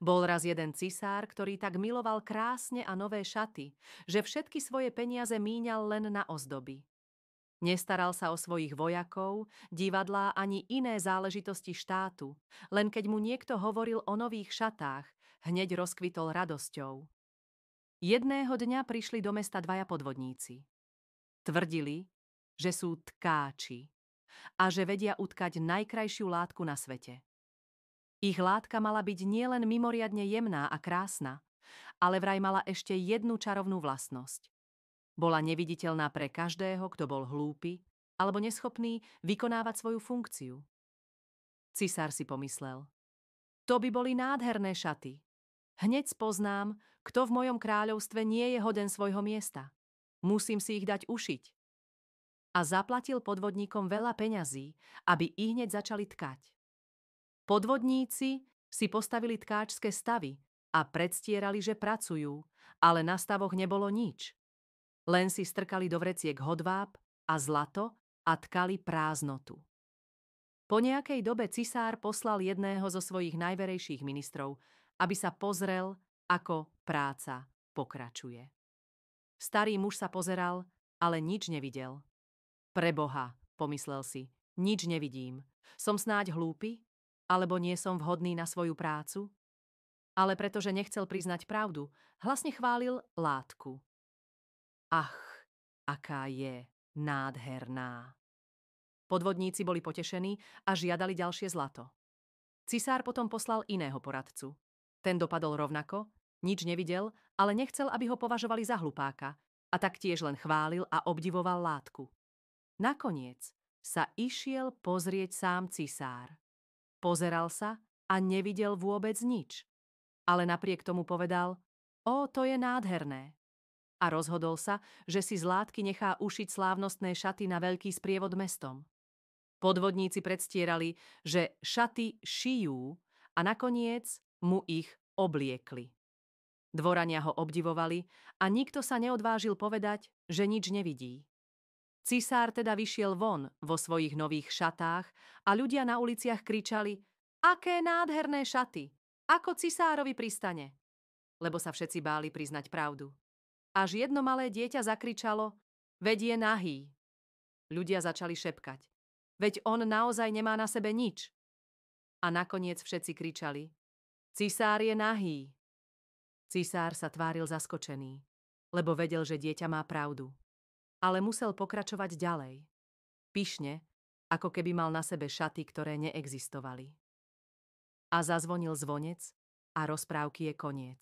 Bol raz jeden cisár, ktorý tak miloval krásne a nové šaty, že všetky svoje peniaze míňal len na ozdoby. Nestaral sa o svojich vojakov, divadlá ani iné záležitosti štátu, len keď mu niekto hovoril o nových šatách, hneď rozkvitol radosťou. Jedného dňa prišli do mesta dvaja podvodníci. Tvrdili, že sú tkáči a že vedia utkať najkrajšiu látku na svete. Ich látka mala byť nielen mimoriadne jemná a krásna, ale vraj mala ešte jednu čarovnú vlastnosť. Bola neviditeľná pre každého, kto bol hlúpy alebo neschopný vykonávať svoju funkciu. Cisár si pomyslel: to by boli nádherné šaty. Hneď spoznám, kto v mojom kráľovstve nie je hoden svojho miesta. Musím si ich dať ušiť. A zaplatil podvodníkom veľa peňazí, aby ihneď začali tkať. Podvodníci si postavili tkáčske stavy a predstierali, že pracujú, ale na stavoch nebolo nič. Len si strkali do vreciek hodváb a zlato a tkali prázdnotu. Po nejakej dobe cisár poslal jedného zo svojich najverejších ministrov, aby sa pozrel, ako práca pokračuje. Starý muž sa pozeral, ale nič nevidel. Preboha, pomyslel si, nič nevidím. Som snáď hlúpy? Alebo nie som vhodný na svoju prácu? Ale pretože nechcel priznať pravdu, hlasne chválil látku. Ach, aká je nádherná. Podvodníci boli potešení a žiadali ďalšie zlato. Cisár potom poslal iného poradcu. Ten dopadol rovnako, nič nevidel, ale nechcel, aby ho považovali za hlupáka, a tak tiež len chválil a obdivoval látku. Nakoniec sa išiel pozrieť sám cisár. Pozeral sa a nevidel vôbec nič, ale napriek tomu povedal: o, to je nádherné. A rozhodol sa, že si z látky nechá ušiť slávnostné šaty na veľký sprievod mestom. Podvodníci predstierali, že šaty šijú a nakoniec mu ich obliekli. Dvorania ho obdivovali a nikto sa neodvážil povedať, že nič nevidí. Cisár teda vyšiel von vo svojich nových šatách a ľudia na uliciach kričali: aké nádherné šaty! Ako cisárovi pristane! Lebo sa všetci báli priznať pravdu. Až jedno malé dieťa zakričalo: veď je nahý. Ľudia začali šepkať: veď on naozaj nemá na sebe nič. A nakoniec všetci kričali: cisár je nahý. Cisár sa tváril zaskočený, lebo vedel, že dieťa má pravdu. Ale musel pokračovať ďalej. Pyšne, ako keby mal na sebe šaty, ktoré neexistovali. A zazvonil zvonec a rozprávky je koniec.